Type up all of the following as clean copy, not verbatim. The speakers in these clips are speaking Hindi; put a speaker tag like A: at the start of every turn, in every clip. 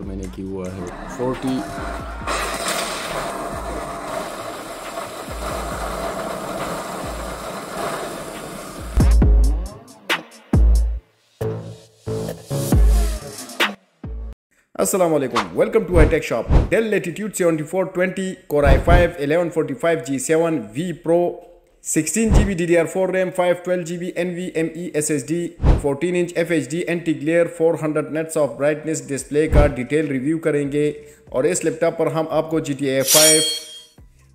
A: मैंने की हुआ है 40। अस्सलाम वालेकुम, welcome to hitech shop. Dell Latitude 7420 Core i5 1145 G7 V Pro 16GB DDR4 RAM 512GB NVMe SSD 14-inch FHD anti glare 400 nits of brightness display का डिटेल रिव्यू करेंगे। और इस लैपटॉप पर हम आपको GTA 5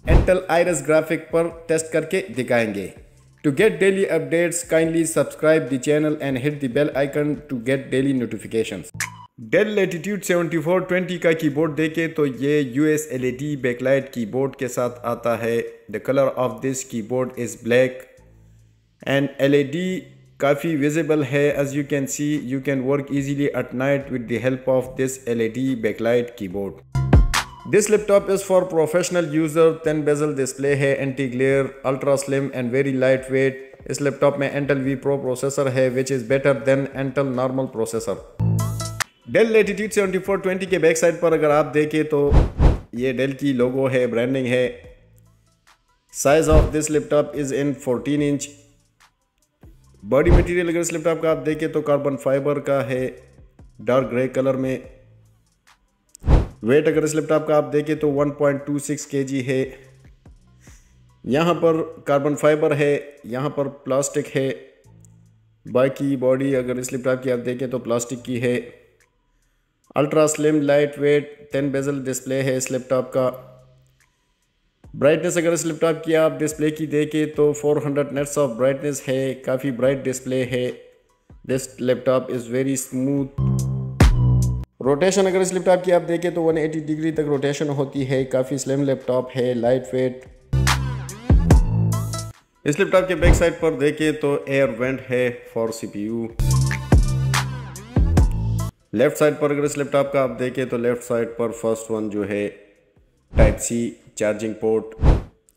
A: Intel Iris ग्राफिक पर टेस्ट करके दिखाएंगे। To get daily updates, kindly subscribe the channel and hit the bell icon to get daily notifications. Dell Latitude 7420 का कीबोर्ड देखें तो ये US LED बैकलाइट कीबोर्ड के साथ आता है। The color of this keyboard is black and LED काफ़ी visible है। As you can see, you can work easily at night with the help of this LED backlight keyboard. This laptop is for professional user। 10 bezel display है, anti glare, ultra slim and very lightweight। इस लैपटॉप में Intel V Pro प्रोसेसर है which is better than Intel normal processor. Dell Latitude 7420 के बैक साइड पर अगर आप देखें तो ये डेल की लोगो है, ब्रांडिंग है। Size of this laptop is in 14 inch. Body material अगर इस लैपटॉप का आप देखें तो कार्बन फाइबर का है, डार्क ग्रे कलर में। वेट अगर इस लैपटॉप का आप देखें तो 1.26 kg है। यहाँ पर कार्बन फाइबर है, यहाँ पर प्लास्टिक है। बाकी बॉडी अगर इस लैपटॉप की आप देखें तो प्लास्टिक की है। Ultra slim lightweight 10 bezel display है इस लैपटॉप का। ब्राइटनेस अगर इस लैपटॉप की आप डिस्प्ले की देखें तो 400 nits ऑफ ब्राइटनेस है, काफ़ी ब्राइट डिस्प्ले है। This laptop is very smooth. Rotation अगर इस लैपटॉप की आप देखें तो 180 डिग्री तक रोटेशन होती है। काफ़ी स्लिम लैपटॉप है, लाइट वेट। इस लैपटॉप के बैक साइड पर देखें तो एयर वेंट है फॉर CPU। लेफ्ट साइड पर अगर इस लैपटॉप का आप देखें तो लेफ्ट साइड पर फर्स्ट वन जो है type C charging port,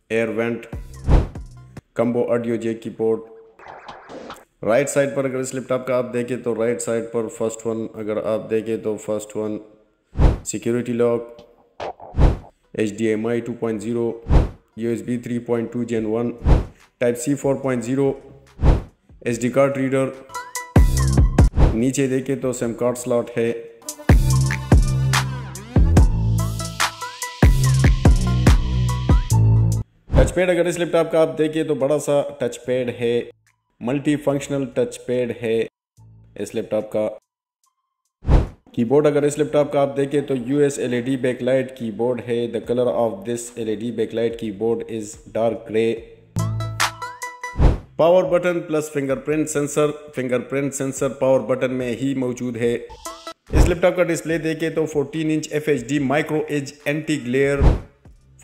A: air vent, combo audio jack की पोर्ट। राइट साइड पर अगर इस लैपटॉप का आप देखें तो राइट साइड पर फर्स्ट वन अगर आप देखें तो first one security lock, HDMI 2.0, USB 3.2 Gen 1, type C 4.0, SD card reader. नीचे देखें तो सिम कार्ड स्लॉट है। टच पैड अगर इस लैपटॉप का आप देखें तो बड़ा सा टच पैड है, मल्टी फंक्शनल टच पैड है इस लैपटॉप का। कीबोर्ड अगर इस लैपटॉप का आप देखें तो US LED बैकलाइट कीबोर्ड है। The colour of this LED backlight keyboard is dark grey. Power button plus fingerprint sensor power button में ही मौजूद है। इस लैपटॉप का डिस्प्ले देखें तो 14-inch FHD micro edge anti glare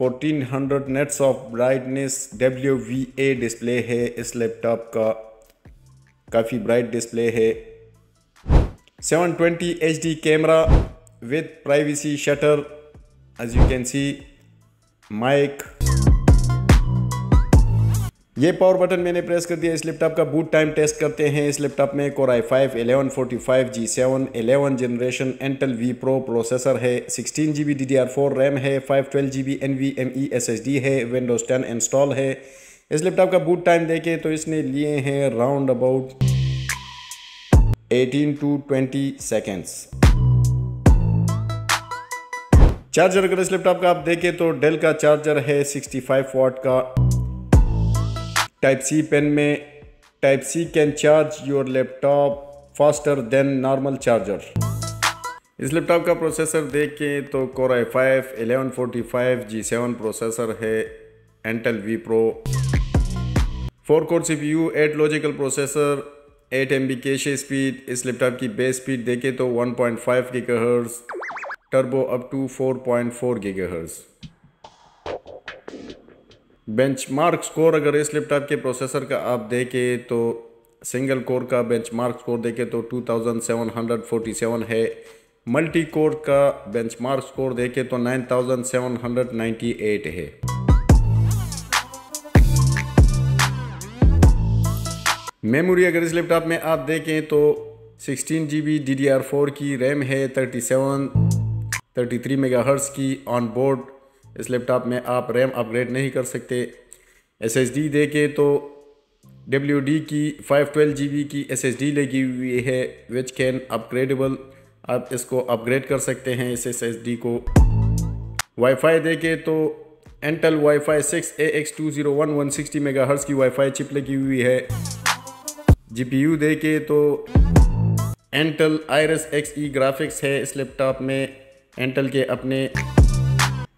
A: 1400 nits of brightness WVA display है इस लैपटॉप का। काफ़ी ब्राइट डिस्प्ले है। 720 HD camera with privacy shutter. As you can see mic. ये पावर बटन मैंने प्रेस कर दिया। इस लैपटॉप का बूट टाइम टेस्ट करते हैं। इस लैपटॉप में Core i5 1145 G7 11 generation Intel V Pro processor है। 16GB DDR4 RAM है, 512GB NVMe SSD है, Windows 10 इंस्टॉल है। इस लैपटॉप का बूट टाइम देखें तो इसने लिए हैं round about 18 to 20 seconds. Charger अगर इस लैपटॉप का आप देखें तो डेल का चार्जर है 65 वाट का। टाइप C पेन में type C can charge your laptop faster than normal charger. इस लैपटॉप का प्रोसेसर देखें तो Core i5 1145 G7 प्रोसेसर है, Intel V Pro 4 core CPU, 8 logical processor, 8 MB cache speed. इस लैपटॉप की बेस स्पीड देखें तो 1.5 GHz, turbo up to 4.4 GHz। Benchmark score अगर इस लैपटॉप के प्रोसेसर का आप देखें तो सिंगल कोर का बेंचमार्क स्कोर देखें तो 2747 है। मल्टी कोर का बेंचमार्क स्कोर देखें तो 9798 है। मेमोरी अगर इस लैपटॉप में आप देखें तो 16 GB DDR4 की रैम है, 33 मेगाहर्ट्ज़ की ऑन बोर्ड। इस लैपटॉप में आप रैम अपग्रेड नहीं कर सकते। SSD देखें तो WD की 512 GB की SSD लगी हुई है, विच कैन अपग्रेडेबल। आप इसको अपग्रेड कर सकते हैं इस SSD को। वाईफाई देखें तो इंटेल वाईफाई 6 AX201 160 मेगाहर्ट्ज़ की वाईफाई चिप लगी हुई है। GPU देखें तो इंटेल आइरिस XE ग्राफिक्स है इस लैपटॉप में, इंटेल के अपने।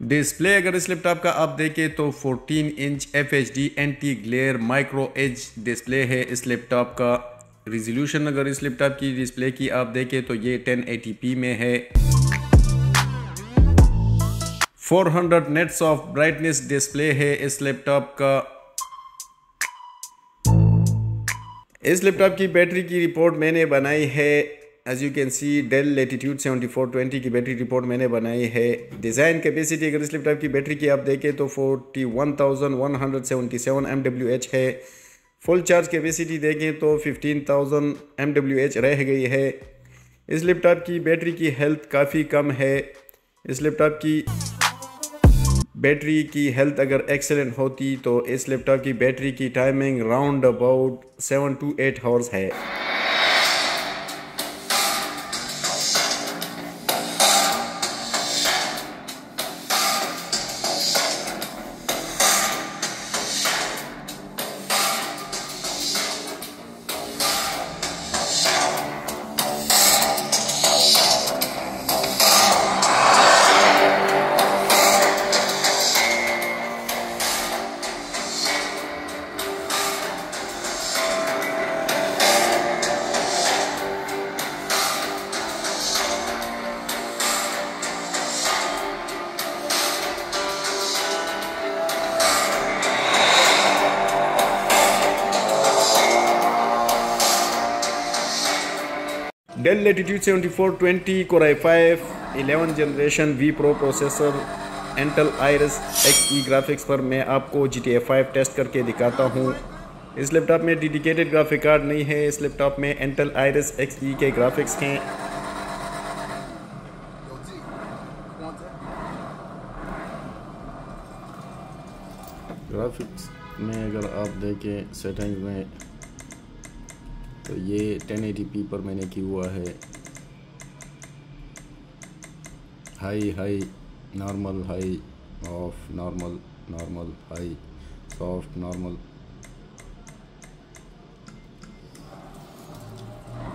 A: डिस्प्ले अगर इस लैपटॉप का आप देखें तो 14 inch FHD anti glare micro edge display है इस लैपटॉप का। रिजोल्यूशन अगर इस लैपटॉप की डिस्प्ले की आप देखें तो ये 1080p में है। 400 नेट्स ऑफ ब्राइटनेस डिस्प्ले है इस लैपटॉप का। इस लैपटॉप की बैटरी की रिपोर्ट मैंने बनाई है, as you can see Dell Latitude 7420 की बैटरी रिपोर्ट मैंने बनाई है। डिज़ाइन कैपेसिटी अगर इस लैपटॉप की बैटरी की आप देखें तो 41,177 mAh है। फुल चार्ज कैपेसिटी देखें तो 15,000 mAh रह गई है। इस लैपटॉप की बैटरी की हेल्थ काफ़ी कम है। इस लैपटॉप की बैटरी की हेल्थ अगर एक्सेलेंट होती तो इस लैपटॉप की बैटरी की timing round about 7 to 8 hours है। Dell Latitude 7420 Core i5 11 generation V Pro processor, Intel Iris XE graphics पर मैं आपको GTA 5 टेस्ट करके दिखाता हूँ। इस लैपटॉप में डेडिकेटेड ग्राफिक कार्ड नहीं है। इस लैपटॉप में इंटेल आइरिस XE के ग्राफिक्स हैं। ग्राफिक्स में अगर आप देखें सेटिंग्स में तो ये 1080p पर मैंने किया हुआ है। High normal, high of, normal high, soft normal.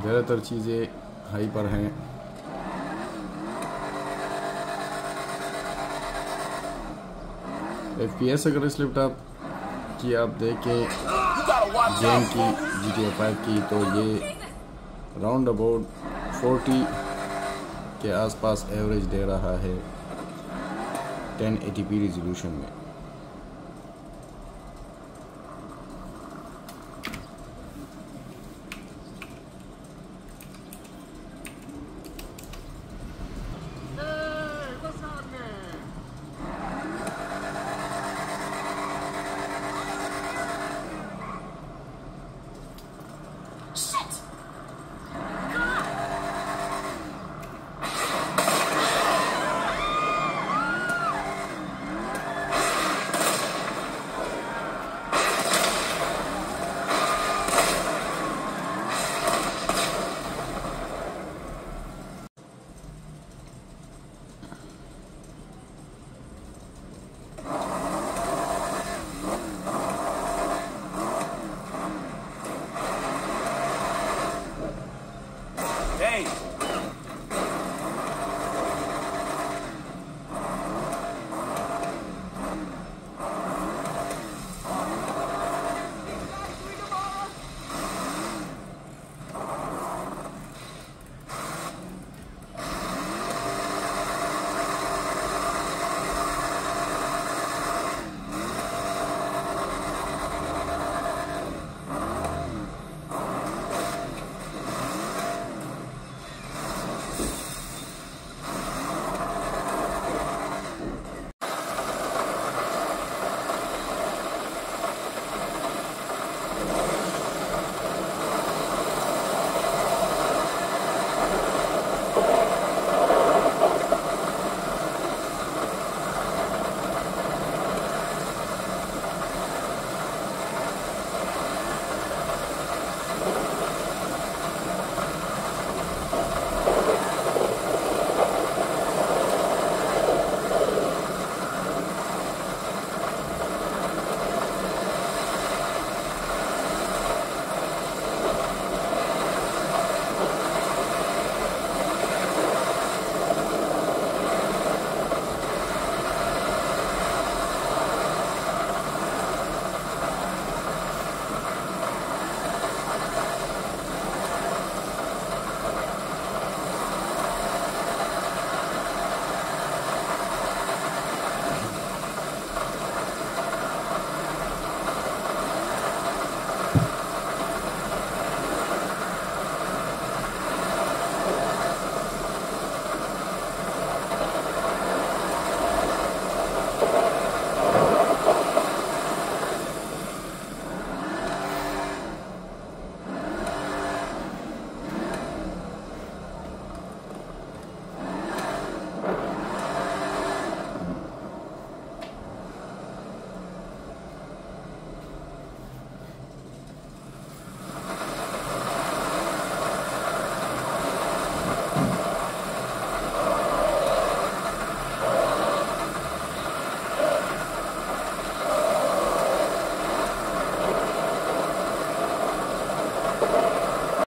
A: ज़्यादातर चीज़ें हाई पर हैं। FPS अगर इस लैपटॉप की आप देखें गेम की GTA 5 की तो ये राउंड अबाउट 40 के आसपास एवरेज दे रहा है 1080p रिजोल्यूशन में।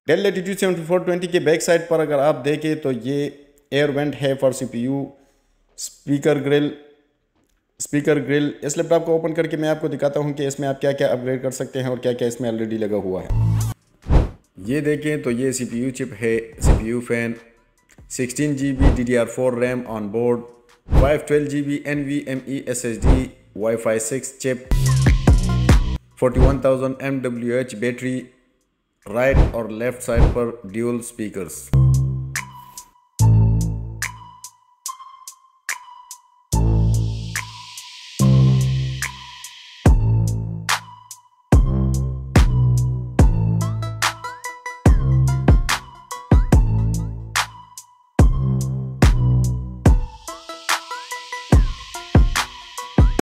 A: डेल लेटिट्यूड 7420 के बैक साइड पर अगर आप देखें तो ये एयर वेंट है फॉर CPU, स्पीकर ग्रिल। इस लैपटॉप को ओपन करके मैं आपको दिखाता हूँ कि इसमें आप क्या क्या अपग्रेड कर सकते हैं और क्या क्या इसमें ऑलरेडी लगा हुआ है। ये देखें तो ये CPU चिप है, CPU fan, 16GB DDR4 RAM on board, 512GB NVMe SSD, Wi-Fi 6 chip, 41,000 mAh battery, right और लेफ्ट साइड पर ड्यूल स्पीकर्स।